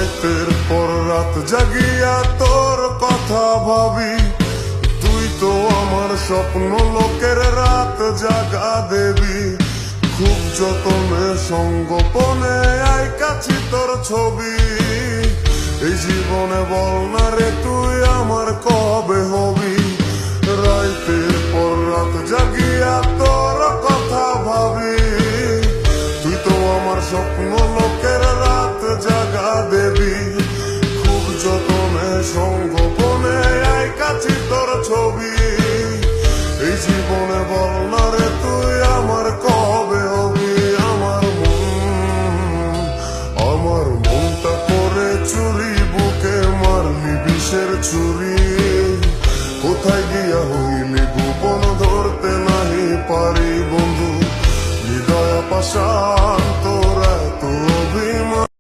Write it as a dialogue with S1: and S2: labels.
S1: রাতের পর রাত জাগিয়া তোর কথা ভাবি, তুই তো আমার স্বপ্ন লোকের রাত জাগা দেবী। খুব যতনে সঙ্গোপনে আইকাছি তোর ছবি, এই জীবনে বল না রে তুই আমার কবে হবি। রাতের পর রাত জাগিয়া তোর কথা ভাবি, তুই তো আমার স্বপ্ন লোকের রাত জাগা দেবী। খুব যতনে সঙ্গোপনে আইকাছি তোর ছবি, এই জীবনে বল না রে তুই আমার কবে হবি। আমার মনটা করে চুরি, বুকে মারলি বিষের ছুরি। কোথায় গিয়া হইলি গোপন ধরতে নাহি পারি বন্ধু, হৃদয় পাশা